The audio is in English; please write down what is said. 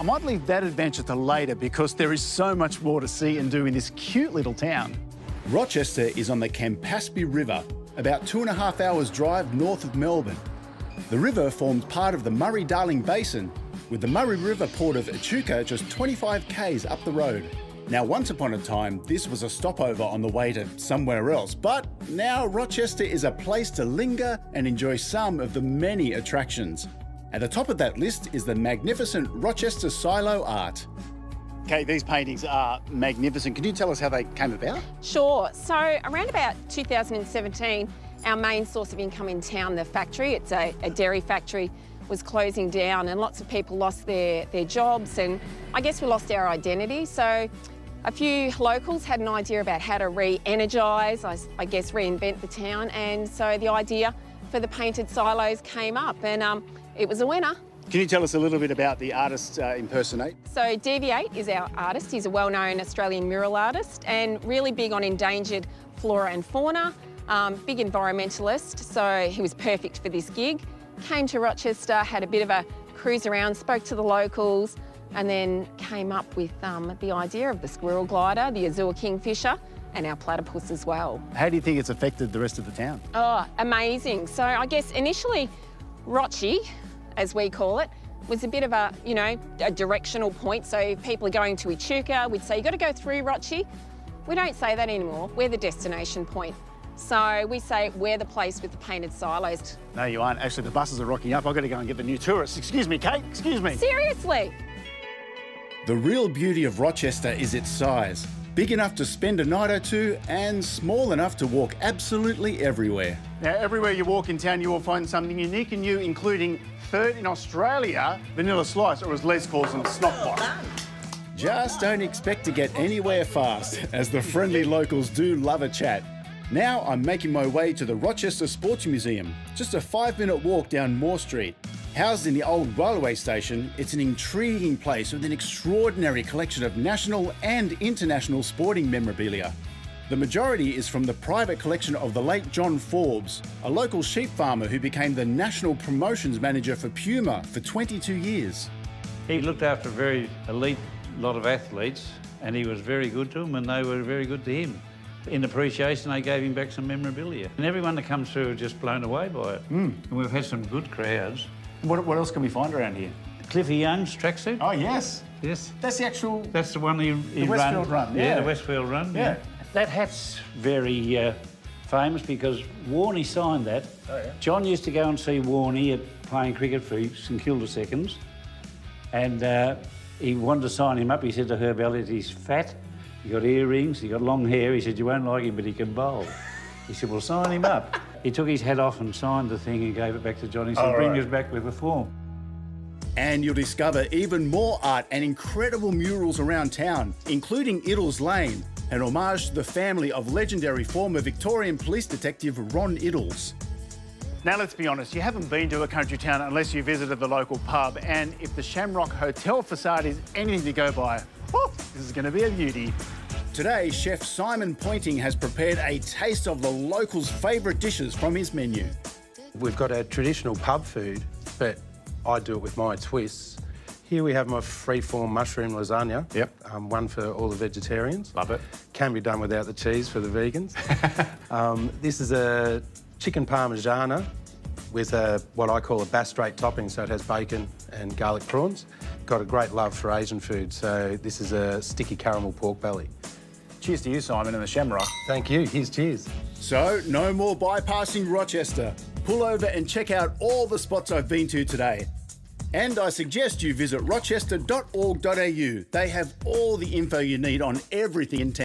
I might leave that adventure to later because there is so much more to see and do in this cute little town. Rochester is on the Campaspe River, about 2.5 hours drive north of Melbourne. The river forms part of the Murray-Darling Basin, with the Murray River port of Echuca just 25 k's up the road. Now, once upon a time, this was a stopover on the way to somewhere else, but now Rochester is a place to linger and enjoy some of the many attractions. At the top of that list is the magnificent Rochester silo art. Kate, these paintings are magnificent. Can you tell us how they came about? Sure. So around about 2017, our main source of income in town, the factory, it's a dairy factory, was closing down and lots of people lost their jobs, and I guess we lost our identity. So a few locals had an idea about how to re-energise, I guess reinvent the town, and so the idea for the painted silos came up, and it was a winner. Can you tell us a little bit about the artist impersonate? So Deviate is our artist. He's a well-known Australian mural artist and really big on endangered flora and fauna, big environmentalist, so he was perfect for this gig. Came to Rochester, had a bit of a cruise around, spoke to the locals, and then came up with the idea of the squirrel glider, the azure kingfisher, and our platypus as well. How do you think it's affected the rest of the town? Oh, amazing. So I guess initially, Rochi, as we call it, was a bit of a, you know, a directional point. So if people are going to Echuca, we'd say, you've got to go through Rochi. We don't say that anymore. We're the destination point. So we say we're the place with the painted silos. No, you aren't. Actually, the buses are rocking up. I've got to go and get the new tourists. Excuse me, Kate. Excuse me. Seriously? The real beauty of Rochester is its size. Big enough to spend a night or two and small enough to walk absolutely everywhere. Now, everywhere you walk in town, you will find something unique and new, including third in Australia, vanilla slice, or as Les calls them, snot box. Just don't expect to get anywhere fast, as the friendly locals do love a chat. Now I'm making my way to the Rochester Sports Museum, just a 5-minute walk down Moore Street. Housed in the old railway station, it's an intriguing place with an extraordinary collection of national and international sporting memorabilia. The majority is from the private collection of the late John Forbes, a local sheep farmer who became the national promotions manager for Puma for 22 years. He looked after a very elite lot of athletes, and he was very good to them, and they were very good to him. In appreciation, they gave him back some memorabilia. And everyone that comes through is just blown away by it. And we've had some good crowds. What else can we find around here? Cliffy Young's tracksuit. Oh, yes. Yes. That's the actual... That's the one he the Westfield run. Yeah, the Westfield run. Yeah. That hat's very famous because Warney signed that. Oh, yeah. John used to go and see Warney at playing cricket for St Kilda Seconds, and he wanted to sign him up. He said to Herb Elliott, he's fat, he got earrings, he got long hair. He said, you won't like him, but he can bowl. He said, well, sign him up. He took his hat off and signed the thing and gave it back to John. He said, bring us back with the form. And you'll discover even more art and incredible murals around town, including Iddles Lane, an homage to the family of legendary former Victorian police detective Ron Iddles. Now, let's be honest, you haven't been to a country town unless you visited the local pub, and if the Shamrock Hotel facade is anything to go by, oh, this is going to be a beauty. Today, Chef Simon Pointing has prepared a taste of the locals' favourite dishes from his menu. We've got a traditional pub food, but I do it with my twists. Here we have my freeform mushroom lasagna. Yep. One for all the vegetarians. Love it. Can be done without the cheese for the vegans. This is a chicken parmigiana with what I call a bass straight topping, so it has bacon and garlic prawns. Got a great love for Asian food, so this is a sticky caramel pork belly. Cheers to you, Simon, and the Shamrock. Thank you. Here's cheers. So, no more bypassing Rochester. Pull over and check out all the spots I've been to today. And I suggest you visit rochester.org.au. They have all the info you need on everything in town.